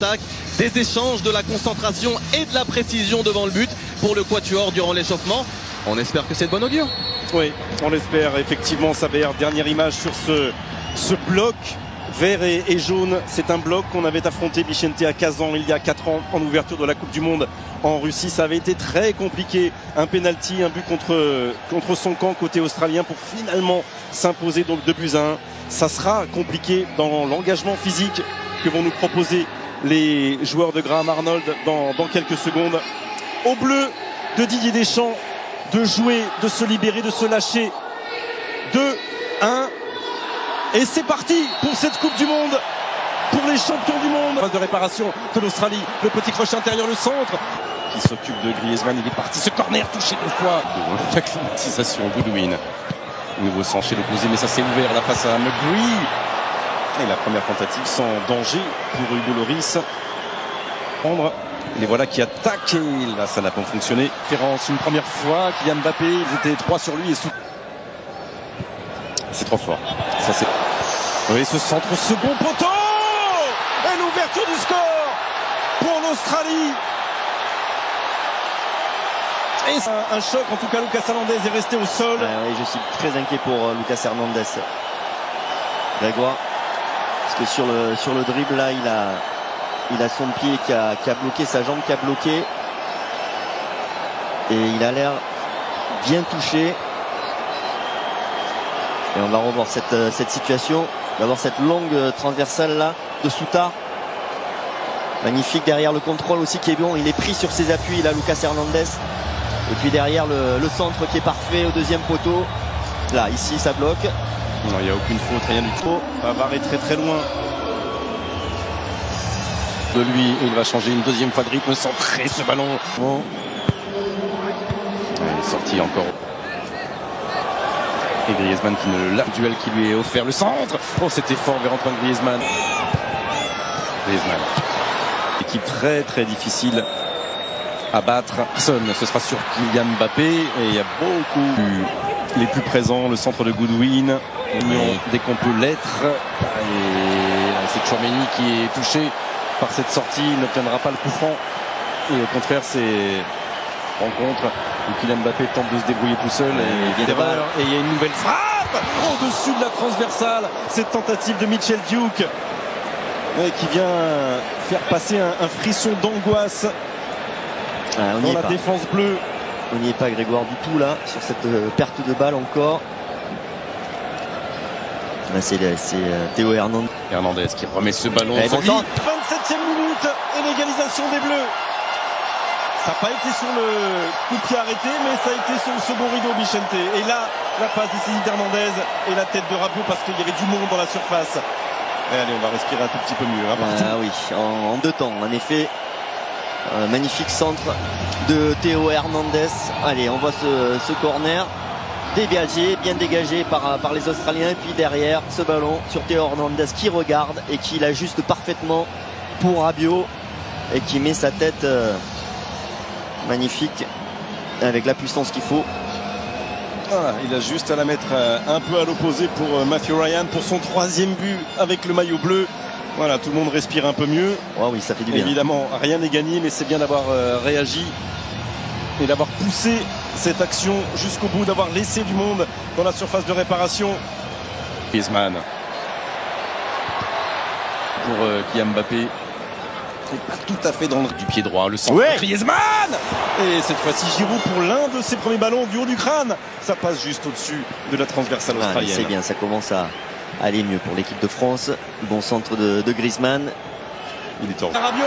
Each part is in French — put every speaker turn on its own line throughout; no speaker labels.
contre-attaque, des échanges, de la concentration et de la précision devant le but pour le quatuor durant l'échauffement. On espère que c'est de bon augure.
Oui, on l'espère. Effectivement, Saber, dernière image sur ce bloc vert et jaune. C'est un bloc qu'on avait affronté, Vicente, à Kazan il y a 4 ans en ouverture de la Coupe du Monde en Russie. Ça avait été très compliqué. Un penalty, un but contre son camp côté australien pour finalement s'imposer donc 2-1. Ça sera compliqué dans l'engagement physique que vont nous proposer les joueurs de Graham Arnold dans quelques secondes. Au bleu de Didier Deschamps, de jouer, de se libérer, de se lâcher. 2-1. Et c'est parti pour cette Coupe du Monde, pour les champions du monde. Phase de réparation de l'Australie, le petit crochet intérieur, le centre qui s'occupe de Griezmann. Il est parti, ce corner touché 2 fois. La climatisation, Goodwin. Nouveau centre chez l'opposé, mais ça s'est ouvert là face à McGree. Et la première tentative sans danger pour Hugo Lloris. Prendre. Les voilà qui attaquent. Et là, ça n'a pas fonctionné. Ferrance, une première fois. Kylian Mbappé, ils étaient 3 sur lui. Et c'est trop fort. Ça, c'est... Oui, ce centre, second poteau. Et l'ouverture du score pour l'Australie. Et un choc, en tout cas, Lucas Hernandez est resté au sol.
Oui, je suis très inquiet pour Lucas Hernandez. Grégoire, parce que sur le dribble, là, il a son pied qui a bloqué, sa jambe qui a bloqué. Et il a l'air bien touché. Et on va revoir cette situation. D'avoir cette longue transversale là de Souttar. Magnifique derrière le contrôle aussi qui est bon. Il est pris sur ses appuis là, Lucas Hernandez. Et puis derrière le centre qui est parfait au deuxième poteau. Là, ici ça bloque.
Non, il n'y a aucune faute, rien du tout. Pavard est très très loin de lui. Et il va changer une deuxième fois de rythme, centrer ce ballon. Bon. Il est sorti encore. Et Griezmann qui ne l'a pas. Duel qui lui est offert, le centre. Oh, c'était fort vers Antoine Griezmann. Équipe très très difficile à battre. Ce sera sur Kylian Mbappé. Et il y a beaucoup les plus présents. Le centre de Goodwin. Dès qu'on peut l'être. Et c'est Tchouaméni qui est touché par cette sortie. Il n'obtiendra pas le coup franc. Et au contraire, c'est rencontre où Kylian Mbappé tente de se débrouiller tout seul. Et il y a une nouvelle frappe au-dessus de la transversale. Cette tentative de Mitchell Duke qui vient faire passer un frisson d'angoisse dans la défense bleue.
On n'y est pas, Grégoire, du tout là, sur cette perte de balle encore. Là, c'est Théo
Hernandez qui remet ce ballon. 27e minute et l'égalisation des Bleus. Ça n'a pas été sur le coup de pied arrêté, mais ça a été sur le second rideau, Vicente. Et là, la passe décisive d'Hernandez et la tête de Rabiot parce qu'il y avait du monde dans la surface. Et allez, on va respirer un tout petit peu mieux.
Ah oui, en 2 temps, en effet. Magnifique centre de Théo Hernandez. Allez, on voit ce corner dégagé, bien dégagé par les Australiens. Et puis derrière, ce ballon sur Théo Hernandez qui regarde et qui l'ajuste parfaitement pour Rabiot et qui met sa tête magnifique avec la puissance qu'il faut.
Voilà, il a juste à la mettre un peu à l'opposé pour Matthew Ryan pour son 3e but avec le maillot bleu. Voilà, tout le monde respire un peu mieux.
Oh oui, ça fait du bien.
Évidemment, rien n'est gagné, mais c'est bien d'avoir réagi et d'avoir poussé cette action jusqu'au bout, d'avoir laissé du monde dans la surface de réparation. Griezmann pour Kylian Mbappé. C'est pas tout à fait dans le du pied droit, le centre. Ouais. Griezmann. Et cette fois-ci Giroud pour l'un de ses premiers ballons du haut du crâne. Ça passe juste au-dessus de la transversale australienne.
C'est bien, ça commence à aller mieux pour l'équipe de France. Bon centre de Griezmann.
Il est en
Rabiot.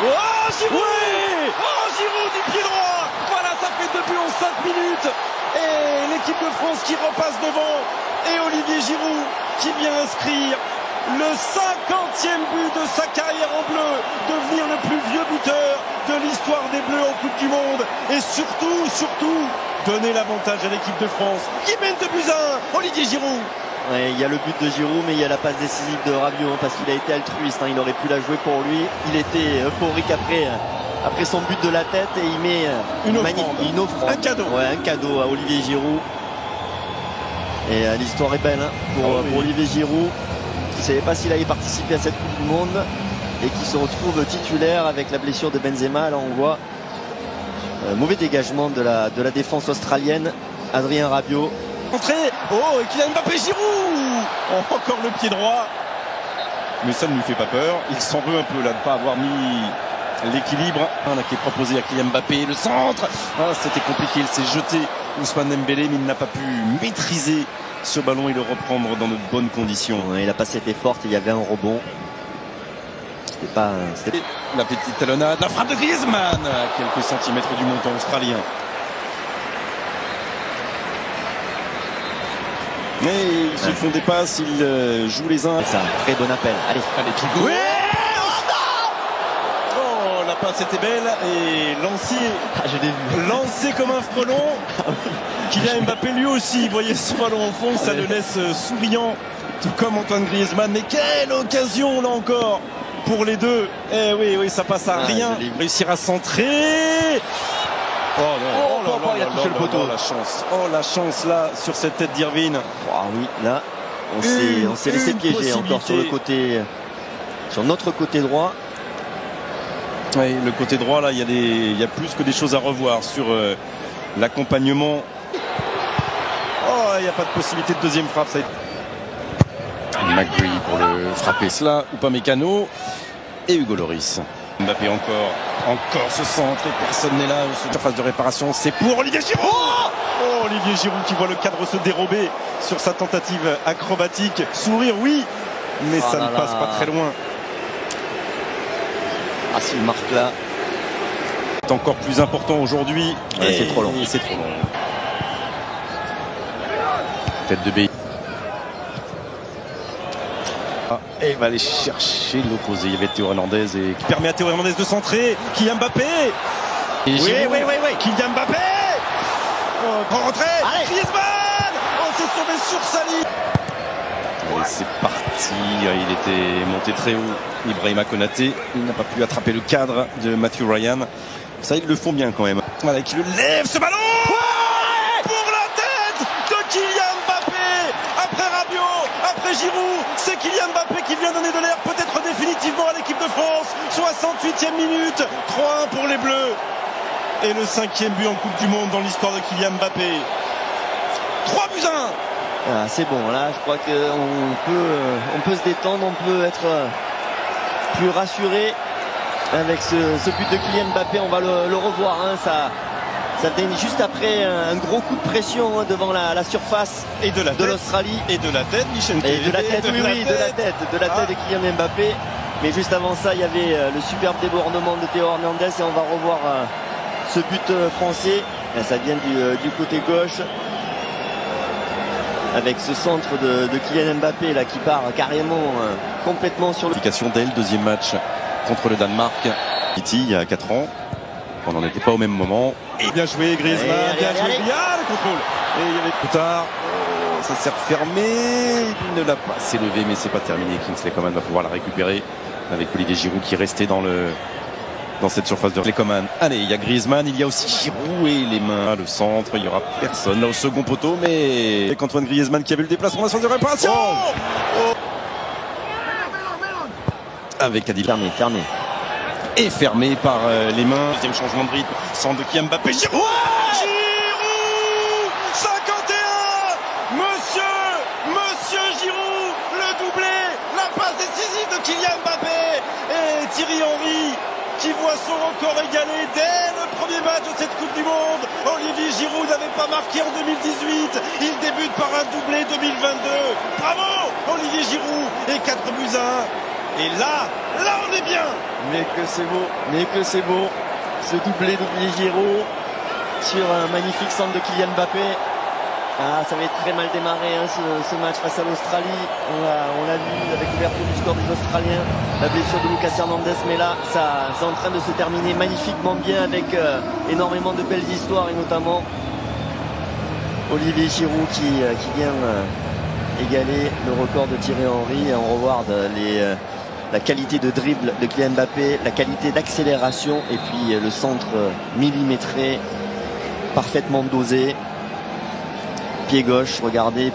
Oh Giroud. Oui. Oh Giroud du pied droit. Voilà, ça fait 2 buts en 5 minutes. Et l'équipe de France qui repasse devant. Et Olivier Giroud qui vient inscrire le 50e but de sa carrière en bleu, devenir le plus vieux buteur de l'histoire des Bleus en Coupe du Monde et surtout donner l'avantage à l'équipe de France qui mène 2-1. Olivier Giroud.
Ouais, il y a le but de Giroud, mais il y a la passe décisive de Rabiot parce qu'il a été altruiste, il aurait pu la jouer pour lui. Il était euphorique après son but de la tête et il met une offrande.
Un cadeau.
Ouais, un cadeau à Olivier Giroud. Et l'histoire est belle pour Olivier Giroud. Je ne savais pas s'il allait participer à cette Coupe du Monde. et qui se retrouve titulaire avec la blessure de Benzema. Là on voit mauvais dégagement de la défense australienne. Adrien Rabiot.
Entrée. Oh, et Kylian Mbappé, Giroud. Oh, encore le pied droit. Mais ça ne lui fait pas peur. Il s'en veut un peu là de ne pas avoir mis l'équilibre. Là qui est proposé à Kylian Mbappé. Le centre. Ah, c'était compliqué. Il s'est jeté Ousmane Dembélé, mais il n'a pas pu maîtriser ce ballon et le reprendre dans de bonnes conditions.
Ouais, il a passé été forte, il y avait un rebond. C'était pas.
La petite talonnade, la frappe de Griezmann à quelques centimètres du montant australien. Mais ils se font des passes, ils jouent les uns.
C'est un très bon appel. Allez,
Pigo. Ouais, oh, la passe était belle et lancé.
Ah, je l'ai vu.
Lancé comme un frelon. Kylian Mbappé lui aussi, voyez ce ballon au fond, ça le laisse souriant, tout comme Antoine Griezmann. Mais quelle occasion là encore pour les deux. Eh oui, ça passe à rien. Réussir à centrer. Oh non,
il a touché le poteau.
La chance là sur cette tête d'Irvine.
Ah oui, là, on s'est laissé piéger encore sur le côté, sur notre côté droit.
Oui, le côté droit là, il y a plus que des choses à revoir sur l'accompagnement. Oh, il n'y a pas de possibilité de deuxième frappe. McGree pour le frapper cela, ou pas Mécano et Hugo Lloris. Mbappé encore ce centre et personne n'est là. Cette phase de réparation, c'est pour Olivier Giroud. Oh, Olivier Giroud qui voit le cadre se dérober sur sa tentative acrobatique. Sourire, oui, mais ça ne passe pas très loin.
Ah, s'il marque là.
C'est encore plus important aujourd'hui.
Ouais, c'est trop long.
C'est trop long. Tête de B. Et il va aller chercher l'opposé. Il y avait Théo Hernandez et qui permet à Théo Hernandez de centrer. Kylian Mbappé.
Oui.
Kylian Mbappé. Oh, grand retrait. Griezmann. Oh, c'est sauvé sur Sali. Et c'est parti. Il était monté très haut. Ibrahima Konaté. Il n'a pas pu attraper le cadre de Matthew Ryan. Ça, ils le font bien quand même. Voilà, qui le lève ce ballon. Pour la tête de Kylian Mbappé. Après Rabiot, après Giroud, c'est Kylian Mbappé qui vient donner de l'air peut-être définitivement à l'équipe de France. 68e minute, 3-1 pour les Bleus. Et le 5e but en Coupe du Monde dans l'histoire de Kylian Mbappé. 3-1.
Ah, c'est bon, là je crois qu'on peut se détendre, on peut être plus rassuré avec ce but de Kylian Mbappé. On va le revoir, hein, ça vient juste après un gros coup de pression, hein, devant la surface
et de
l'Australie.
Et de la tête, Michel.
Et de la tête, de la tête de Kylian Mbappé. Mais juste avant ça, il y avait le superbe débordement de Théo Hernandez et on va revoir ce but français. Là, ça vient du côté gauche. Avec ce centre de Kylian Mbappé là qui part carrément complètement sur le.
Dès le deuxième match contre le Danemark. Il y a 4 ans. On n'en était pas au même moment. Et bien joué Griezmann, bien joué. Le contrôle. Et il y avait plus tard. Ça s'est refermé. Il ne l'a pas assez levé, mais c'est pas terminé. Kingsley Coman va pouvoir la récupérer avec Olivier Giroud qui est resté dans cette surface de Kingsley Coman. Allez, il y a Griezmann, il y a aussi Giroud et les mains, le centre. Il y aura personne là au second poteau, mais avec Antoine Griezmann qui avait le déplacement dans la surface de réparation. Avec Adil.
Fermé.
Et fermé par les mains. Deuxième changement de rythme. Centre de Kylian Mbappé. Giroud. Giroud 51. Monsieur Giroud. Le doublé. La passe décisive de Kylian Mbappé. Et Thierry Henry qui voit son record égalé dès le premier match de cette Coupe du Monde. Olivier Giroud n'avait pas marqué en 2018. Il débute par un doublé 2022. Bravo Olivier Giroud. Et 4-1. Et là on est bien.
Mais que c'est beau, ce doublé d'Olivier Giroud sur un magnifique centre de Kylian Mbappé. Ah, ça avait très mal démarré, hein, ce match face à l'Australie. On l'a vu avec l'ouverture du score des Australiens, la blessure de Lucas Hernandez, mais là c'est en train de se terminer magnifiquement bien avec énormément de belles histoires et notamment Olivier Giroud qui vient égaler le record de Thierry Henry. Et on revoit la qualité de dribble de Kylian Mbappé, la qualité d'accélération et puis le centre millimétré, parfaitement dosé. Pied gauche, regardez.